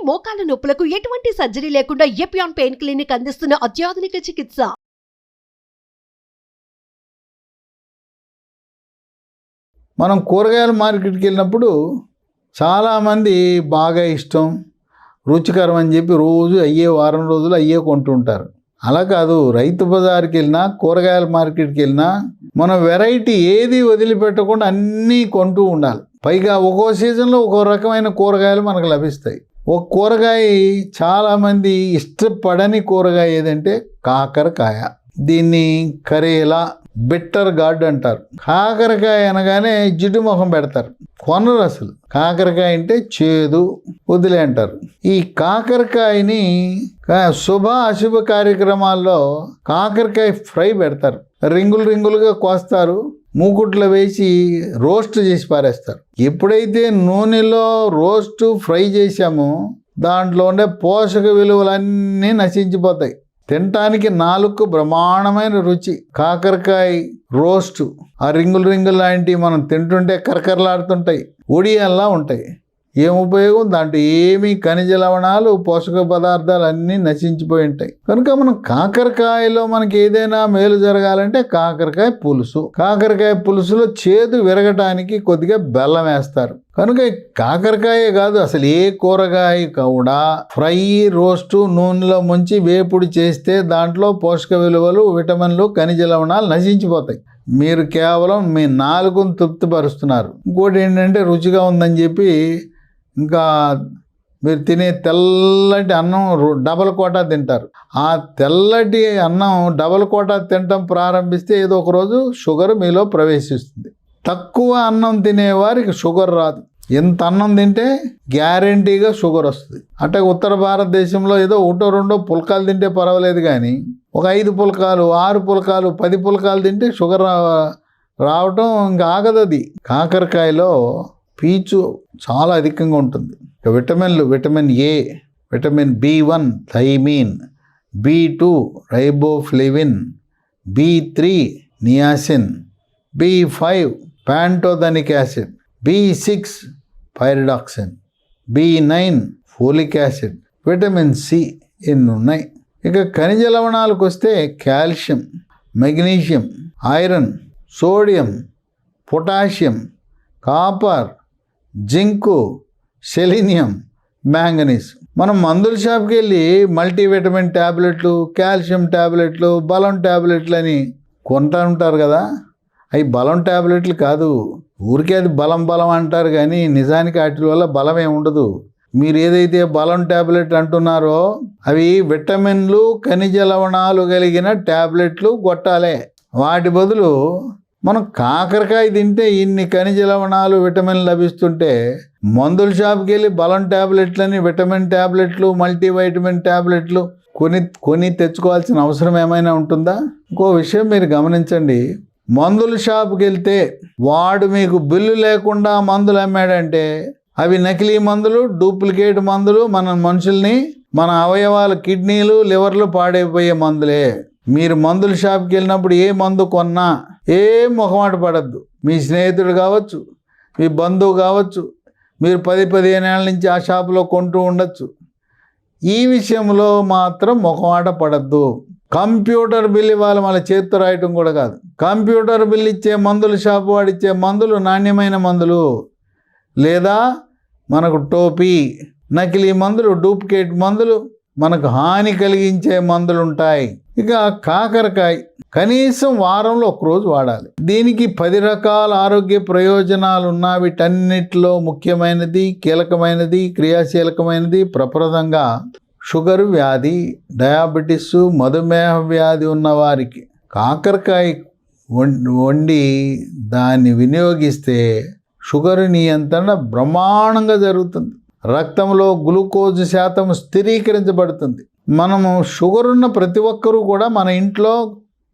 మోకాళ్ల నొప్పులకు ఎటువంటి సర్జరీ లేకుండా ఎపియాన్ పెయిన్ క్లినిక్ అందిస్తున్న అత్యాధునిక చికిత్స. మనం కూరగాయల మార్కెట్కి వెళ్ళినప్పుడు చాలామంది బాగా ఇష్టం, రుచికరం అని చెప్పి రోజు వారం రోజులు కొంటుంటారు. అలా కాదు, రైతు బజార్కి వెళ్ళినా కూరగాయల మార్కెట్కి వెళ్ళినా మనం వెరైటీ ఏది వదిలిపెట్టకుండా అన్నీ కొంటూ ఉండాలి. పైగా ఒక్కో సీజన్లో ఒక్కో రకమైన కూరగాయలు మనకు లభిస్తాయి. ఒక కూరగాయ చాలామంది ఇష్టపడని కూరగాయ ఏదంటే కాకరకాయ. దీన్ని కరేలా, బిట్టర్ గార్డ్ అంటారు. కాకరకాయ అనగానే జిడ్డు మొహం పెడతారు, కొనరు అసలు. కాకరకాయ అంటే చేదు, వదిలే అంటారు. ఈ కాకరకాయని శుభ అశుభ కార్యక్రమాల్లో కాకరకాయ ఫ్రై పెడతారు. రింగులుగా కోస్తారు, మూకుట్లో వేసి రోస్ట్ చేసి పారేస్తారు. ఎప్పుడైతే నూనెలో రోస్ట్ ఫ్రై చేసామో దాంట్లో ఉండే పోషక విలువలన్నీ నశించిపోతాయి. తినటానికి నాలుగు బ్రహ్మాండమైన రుచి. కాకరకాయ రోస్ట్, ఆ రింగులు లాంటివి మనం తింటుంటే కరకరలాడుతుంటాయి, ఒడియాల్లా ఉంటాయి. ఏం ఉపయోగం? దాంట్లో ఏమీ ఖనిజ లవణాలు, పోషక పదార్థాలు అన్నీ నశించిపోయి ఉంటాయి. కనుక మనం కాకరకాయలో మనకి ఏదైనా మేలు జరగాలంటే కాకరకాయ పులుసు. కాకరకాయ పులుసులో చేదు విరగటానికి కొద్దిగా బెల్లం వేస్తారు. కనుక కాకరకాయే కాదు, అసలు ఏ కూరగాయ కూడా ఫ్రై, రోస్టు, నూనెలో ముంచి వేపుడు చేస్తే దాంట్లో పోషక విలువలు, విటమిన్లు, ఖనిజ లవణాలు నశించిపోతాయి. మీరు కేవలం మీ నాలుగును తృప్తిపరుస్తున్నారు. ఇంకోటి ఏంటంటే రుచిగా ఉందని చెప్పి ఇంకా మీరు తినే తెల్లటి అన్నం డబల్ కోటా తింటారు. ఆ తెల్లటి అన్నం డబల్ కోటా తినటం ప్రారంభిస్తే ఏదో ఒక రోజు షుగర్ మీలో ప్రవేశిస్తుంది. తక్కువ అన్నం తినేవారికి షుగర్ రాదు. ఎంత అన్నం తింటే గ్యారంటీగా షుగర్ వస్తుంది. అంటే ఉత్తర భారతదేశంలో ఏదో ఒకటో రెండో పుల్కాలు తింటే పర్వాలేదు, కానీ ఒక 5 పుల్కాలు, 6 పుల్కాలు, 10 పుల్కాలు తింటే షుగర్ రావటం ఇంకా ఆగదు. అది కాకరకాయలో పీచు చాలా అధికంగా ఉంటుంది. విటమిన్లు, vitamin A, vitamin B1 thiamine, B2 riboflavin, B3 niacin, B5 pantothenic acid, B6 pyridoxine, B9 folic acid, vitamin C ఎన్ని ఉన్నాయి. ఇక ఖనిజ లవణాలకు వస్తే calcium, magnesium, iron, sodium, potassium, copper, zinc, selenium, manganese. మనం మందుల షాప్కి వెళ్ళి మల్టీవిటమిన్ ట్యాబ్లెట్లు, కాల్షియం ట్యాబ్లెట్లు, బలం ట్యాబ్లెట్లు అని కొంటూ ఉంటారు కదా. అవి బలం ట్యాబ్లెట్లు కాదు, ఊరికే అది బలం అంటారు, కానీ నిజానికి వాటి వల్ల బలం ఏమి ఉండదు. మీరు ఏదైతే బలం ట్యాబ్లెట్ అంటున్నారో అవి విటమిన్లు, ఖనిజ లవణాలు కలిగిన ట్యాబ్లెట్లు కొట్టాలే. వాటి బదులు మనం కాకరకాయ తింటే ఇన్ని ఖనిజ లవణాలు, విటమిన్లు లభిస్తుంటే మందుల షాప్కి వెళ్ళి బలం ట్యాబ్లెట్లని, విటమిన్ ట్యాబ్లెట్లు, మల్టీవైటమిన్ ట్యాబ్లెట్లు కొని తెచ్చుకోవాల్సిన అవసరం ఏమైనా ఉంటుందా? ఇంకో విషయం మీరు గమనించండి. మందుల షాప్కి వెళ్తే వాడు మీకు బిల్లు లేకుండా మందులు అమ్మాడంటే అవి నకిలీ మందులు, డూప్లికేట్ మందులు, మన మనుషుల్ని, మన అవయవాలు, కిడ్నీలు, లివర్లు పాడైపోయే మందులే. మీరు మందుల షాప్కి వెళ్ళినప్పుడు ఏ మందు కొన్నా ఏం మొహమాట పడద్దు. మీ స్నేహితుడు కావచ్చు, మీ బంధువు కావచ్చు, మీరు 10-15 ఏళ్ళ నుంచి ఆ షాపులో కొంటూ ఉండొచ్చు. ఈ విషయంలో మాత్రం మొహమాట పడద్దు. కంప్యూటర్ బిల్ ఇవ్వాలి, మన చేతితో రాయటం కూడా కాదు. కంప్యూటర్ బిల్ ఇచ్చే మందుల షాపు వాడిచ్చే మందులు నాణ్యమైన మందులు, లేదా మనకు టోపీ, నకిలీ మందులు, డూప్లికేట్ మందులు, మనకు హాని కలిగించే మందులు ఉంటాయి. ఇక కాకరకాయ కనీసం వారంలో ఒకరోజు వాడాలి. దీనికి 10 రకాల ఆరోగ్య ప్రయోజనాలు ఉన్న వీటన్నిటిలో ముఖ్యమైనది, కీలకమైనది, క్రియాశీలకమైనది ప్రప్రదంగా షుగర్ వ్యాధి, డయాబెటిస్, మధుమేహ వ్యాధి ఉన్నవారికి కాకరకాయ వండి దాన్ని వినియోగిస్తే షుగర్ నియంత్రణ బ్రహ్మాండంగా జరుగుతుంది. రక్తంలో గ్లూకోజ్ శాతం స్థిరీకరించబడుతుంది. మనము షుగర్ ఉన్న ప్రతి ఒక్కరూ కూడా మన ఇంట్లో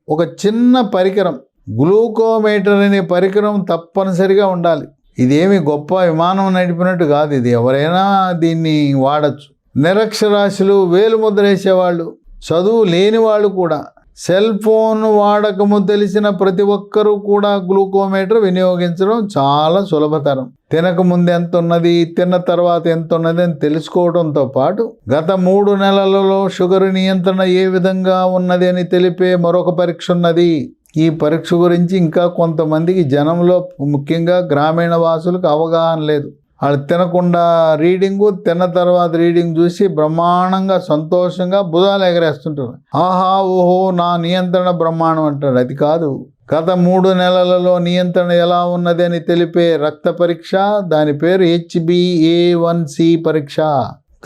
ఒక చిన్న పరికరం, గ్లూకోమీటర్ అనే పరికరం తప్పనిసరిగా ఉండాలి. ఇదేమి గొప్ప విమానం నడిపినట్టు కాదు, ఇది ఎవరైనా దీన్ని వాడచ్చు. నిరక్షరాస్యులు, వేలు ముద్ర వేసేవాళ్ళు, చదువు లేని వాళ్ళు కూడా సెల్ ఫోన్ వాడకము తెలిసిన ప్రతి ఒక్కరూ కూడా గ్లూకోమీటర్ వినియోగించడం చాలా సులభతరం. తినకముందు ఎంత ఉన్నది, తిన్న తర్వాత ఎంత ఉన్నది అని తెలుసుకోవడంతో పాటు గత 3 నెలలలో షుగర్ నియంత్రణ ఏ విధంగా ఉన్నది అని తెలిపే మరొక పరీక్ష ఉన్నది. ఈ పరీక్ష గురించి ఇంకా కొంతమందికి జనంలో ముఖ్యంగా గ్రామీణ వాసులకు అవగాహన లేదు. వాళ్ళు తినకుండా రీడింగు, తిన్న తర్వాత రీడింగ్ చూసి బ్రహ్మాండంగా సంతోషంగా భుజాలు ఎగరేస్తుంటారు. ఆహా ఓహో నా నియంత్రణ బ్రహ్మాండం అంటాడు. అది కాదు, గత 3 నెలలలో నియంత్రణ ఎలా ఉన్నది అని తెలిపే రక్త పరీక్ష. దాని పేరు HbA1c పరీక్ష,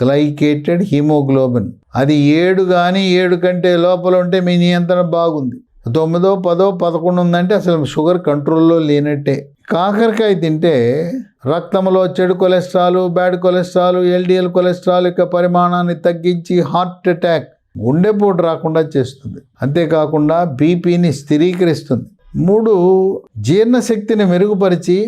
గ్లైకేటెడ్ హీమోగ్లోబిన్. అది 7 కానీ 7 కంటే లోపల ఉంటే మీ నియంత్రణ బాగుంది. 9, 10, 11 ఉందంటే అసలు షుగర్ కంట్రోల్లో లేనట్టే. కాకరకాయ తింటే రక్తంలో చెడు cholesterol, bad cholesterol, LDL cholesterol యొక్క పరిమాణాన్ని తగ్గించి హార్ట్ అటాక్, గుండెపోటు రాకుండా చేస్తుంది. అంతేకాకుండా బీపీని స్థిరీకరిస్తుంది. 3, జీర్ణశక్తిని మెరుగుపరిచి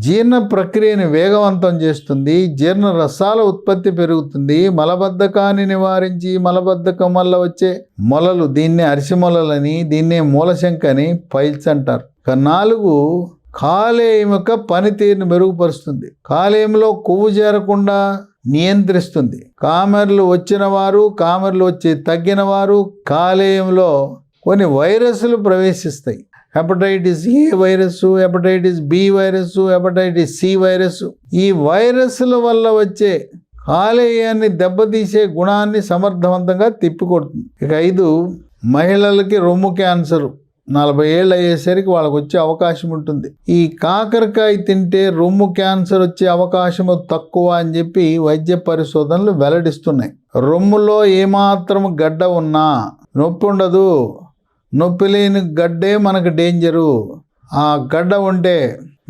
జీర్ణ ప్రక్రియను వేగవంతం చేస్తుంది. జీర్ణ రసాల ఉత్పత్తి పెరుగుతుంది. మలబద్ధకాన్ని నివారించి మలబద్ధకం వల్ల వచ్చే మొలలు, దీన్నే అరిసిమొలలని, దీన్నే మూలశంక అని పైల్స్ అంటారు. 4, కాలేయం యొక్క పనితీరుని మెరుగుపరుస్తుంది. కాలేయంలో కొవ్వు చేరకుండా నియంత్రిస్తుంది. కామెర్లు వచ్చిన వారు, కామెర్లు వచ్చి తగ్గిన వారు కాలేయంలో కొన్ని వైరస్లు ప్రవేశిస్తాయి. Hepatitis A virus, hepatitis B virus, hepatitis C virus. ఈ వైరస్ల వల్ల వచ్చే కాలేయాన్ని దెబ్బతీసే గుణాన్ని సమర్థవంతంగా తిప్పికొడుతుంది. ఇక 5, మహిళలకి రొమ్ము క్యాన్సర్ 40 ఏళ్ళు అయ్యేసరికి వాళ్ళకి వచ్చే అవకాశం ఉంటుంది. ఈ కాకరకాయ తింటే రొమ్ము క్యాన్సర్ వచ్చే అవకాశము తక్కువ అని చెప్పి వైద్య పరిశోధనలు వెల్లడిస్తున్నాయి. రొమ్ములో ఏమాత్రం గడ్డ ఉన్నా నొప్పి ఉండదు. నొప్పి లేని గడ్డే మనకు డేంజరు. ఆ గడ్డ ఉంటే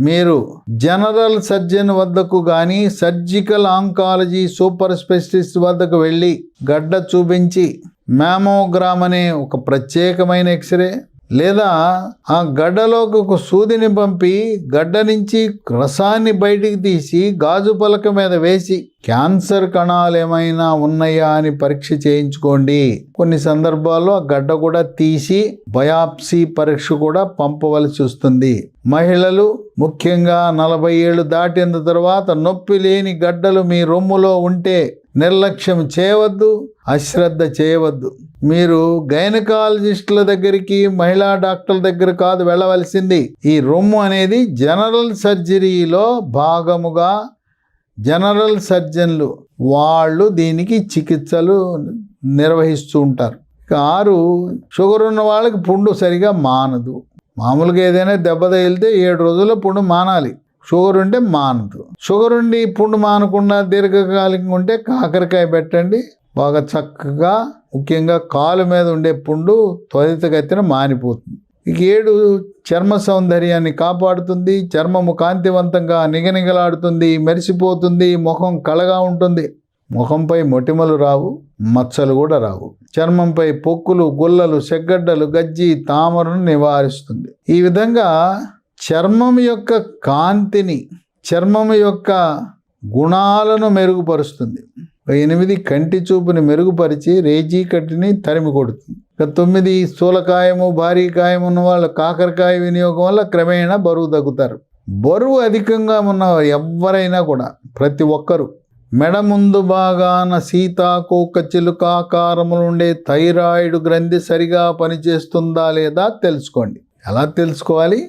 మీరు జనరల్ సర్జన్ వద్దకు కానీ సర్జికల్ ఆంకాలజీ సూపర్ స్పెషలిస్ట్ వద్దకు వెళ్ళి గడ్డ చూపించి మ్యామోగ్రామ్ అనే ఒక ప్రత్యేకమైన ఎక్స్రే లేదా ఆ గడ్డలోకి ఒక సూదిని పంపి గడ్డ నుంచి రసాన్ని బయటికి తీసి గాజు పలక మీద వేసి క్యాన్సర్ కణాలు ఏమైనా ఉన్నాయా అని పరీక్ష చేయించుకోండి. కొన్ని సందర్భాల్లో ఆ గడ్డ కూడా తీసి బయాప్సీ పరీక్ష కూడా పంపవలసి వస్తుంది. మహిళలు ముఖ్యంగా 40 ఏళ్ళు దాటిన తర్వాత నొప్పి లేని గడ్డలు మీ రొమ్ములో ఉంటే నిర్లక్ష్యం చేయవద్దు, అశ్రద్ధ చేయవద్దు. మీరు గైనకాలజిస్టుల దగ్గరికి, మహిళా డాక్టర్ల దగ్గర కాదు వెళ్ళవలసింది. ఈ రొమ్ము అనేది జనరల్ సర్జరీలో భాగముగా జనరల్ సర్జన్లు వాళ్ళు దీనికి చికిత్సలు నిర్వహిస్తూ ఉంటారు. ఇక 6, షుగర్ ఉన్న వాళ్ళకి పుండు సరిగా మానదు. మామూలుగా ఏదైనా దెబ్బ తగిలితే 7 రోజుల్లో పుండు మానాలి. షుగర్ ఉంటే మానదు. షుగర్ ఉండి పుండు మానకుండా దీర్ఘకాలికంగా ఉంటే కాకరకాయ పెట్టండి, బాగా చక్కగా. ముఖ్యంగా కాలు మీద ఉండే పుండు త్వరితగతిన మానిపోతుంది. ఇక 7, చర్మ సౌందర్యాన్ని కాపాడుతుంది. చర్మము కాంతివంతంగా నిగనిగలాడుతుంది, మెరిసిపోతుంది. ముఖం కళగా ఉంటుంది. ముఖంపై మొటిమలు రావు, మచ్చలు కూడా రావు. చర్మంపై పొక్కులు, గుల్లలు, సెగ్గడ్డలు, గజ్జి, తామరను నివారిస్తుంది. ఈ విధంగా చర్మం యొక్క కాంతిని, చర్మం యొక్క గుణాలను మెరుగుపరుస్తుంది. 8, కంటి చూపుని మెరుగుపరిచి రేజీ కట్టిని తరిమి కొడుతుంది. 9, స్థూలకాయము, భారీ కాయం ఉన్న వాళ్ళు కాకరకాయ వినియోగం వల్ల క్రమేణా బరువు తగ్గుతారు. బరువు అధికంగా ఉన్న ఎవరైనా కూడా, ప్రతి ఒక్కరూ మెడ ముందు భాగాన సీతాకోక చిలుకాకారములు ఉండే థైరాయిడ్ గ్రంథి సరిగా పనిచేస్తుందా లేదా తెలుసుకోండి. ఎలా తెలుసుకోవాలి?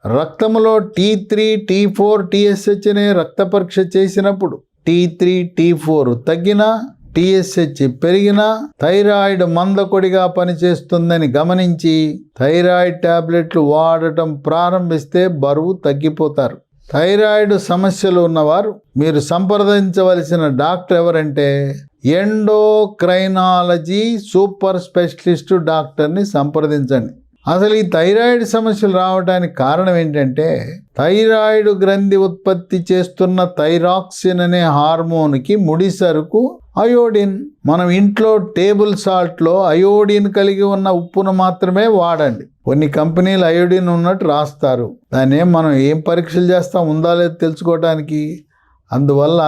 రక్తంలో T3, T4, TSH అనే రక్త పరీక్ష చేసినప్పుడు T3, T4 తగ్గినా, TSH పెరిగినా థైరాయిడ్ మందకొడిగా పనిచేస్తుందని గమనించి థైరాయిడ్ టాబ్లెట్లు వాడటం ప్రారంభిస్తే బరువు తగ్గిపోతారు. థైరాయిడ్ సమస్యలు ఉన్నవారు మీరు సంప్రదించవలసిన డాక్టర్ ఎవరంటే ఎండోక్రైనాలజీ సూపర్ స్పెషలిస్ట్ డాక్టర్ని సంప్రదించండి. అసలు ఈ థైరాయిడ్ సమస్యలు రావడానికి కారణం ఏంటంటే థైరాయిడ్ గ్రంథి ఉత్పత్తి చేస్తున్న థైరాక్సిన్ అనే హార్మోన్కి ముడిసరుకు అయోడిన్. మనం ఇంట్లో టేబుల్ సాల్ట్లో అయోడిన్ కలిగి ఉన్న ఉప్పును మాత్రమే వాడండి. కొన్ని కంపెనీలు అయోడిన్ ఉన్నట్టు రాస్తారు. దాన్ని మనం ఏం పరీక్షలు చేస్తాం ఉందా లేదో తెలుసుకోవడానికి. అందువల్ల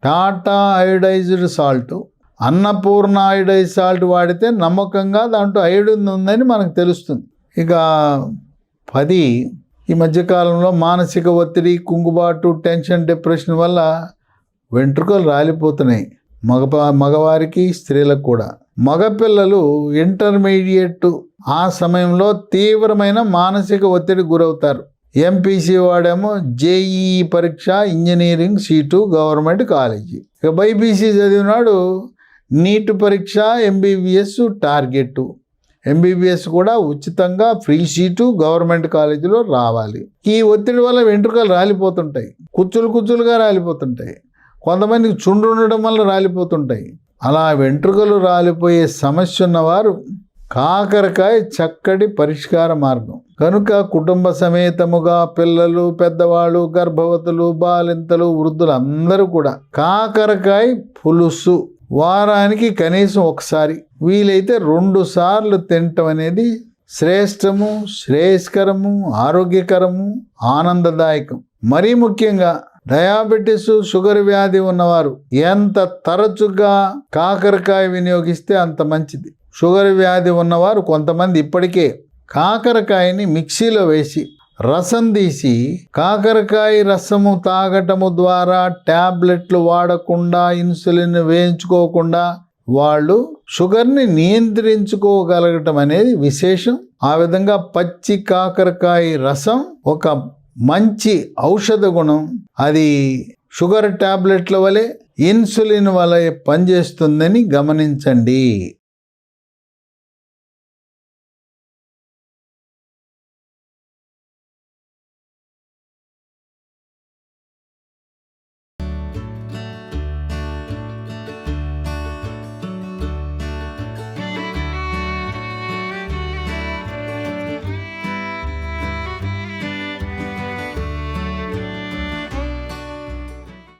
Tata iodised salt, Annapurna iodide salt వాడితే నమ్మకంగా దాంట్లో ఐరన్ ఉందని మనకు తెలుస్తుంది. ఇక 10, ఈ మధ్యకాలంలో మానసిక ఒత్తిడి, కుంగుబాటు, టెన్షన్, డిప్రెషన్ వల్ల వెంట్రుకలు రాలిపోతున్నాయి. మగవారికి, స్త్రీలకు కూడా. మగపిల్లలు ఇంటర్మీడియట్ ఆ సమయంలో తీవ్రమైన మానసిక ఒత్తిడి గురవుతారు. ఎంపీసీ వాడేమో జేఈఈ పరీక్ష, ఇంజనీరింగ్ సీటు, గవర్నమెంట్ కాలేజీ. ఇక బైపీసీ చదివినాడు నీట్ పరీక్ష, ఎంబీబీఎస్ టార్గెట్. ఎంబీబీఎస్ కూడా ఉచితంగా ఫ్రీ సీటు గవర్నమెంట్ కాలేజీలో రావాలి. ఈ ఒత్తిడి వల్ల వెంట్రుకలు రాలిపోతుంటాయి, కుచ్చులుగా రాలిపోతుంటాయి. కొంతమందికి చుండ్రు ఉండడం వల్ల రాలిపోతుంటాయి. అలా వెంట్రుకలు రాలిపోయే సమస్య ఉన్నవారు కాకరకాయ చక్కటి పరిష్కార మార్గం. కనుక కుటుంబ సమేతముగా పిల్లలు, పెద్దవాళ్ళు, గర్భవతులు, బాలింతలు, వృద్ధులు అందరూ కూడా కాకరకాయ పులుసు వారానికి కనీసం ఒకసారి, వీలైతే 2 సార్లు తినటం అనేది శ్రేష్టము, శ్రేయస్కరము, ఆరోగ్యకరము, ఆనందదాయకం. మరీ ముఖ్యంగా డయాబెటీస్, షుగర్ వ్యాధి ఉన్నవారు ఎంత తరచుగా కాకరకాయ వినియోగిస్తే అంత మంచిది. షుగర్ వ్యాధి ఉన్నవారు కొంతమంది ఇప్పటికే కాకరకాయని మిక్సీలో వేసి రసం తీసి కాకరకాయ రసము తాగటము ద్వారా ట్యాబ్లెట్లు వాడకుండా, ఇన్సులిన్ వేయించుకోకుండా వాళ్ళు షుగర్ని నియంత్రించుకోగలగటం అనేది విశేషం. ఆ విధంగా పచ్చి కాకరకాయ రసం ఒక మంచి ఔషధ గుణం. అది షుగర్ ట్యాబ్లెట్ల వలె, ఇన్సులిన్ వలె పనిచేస్తుందని గమనించండి.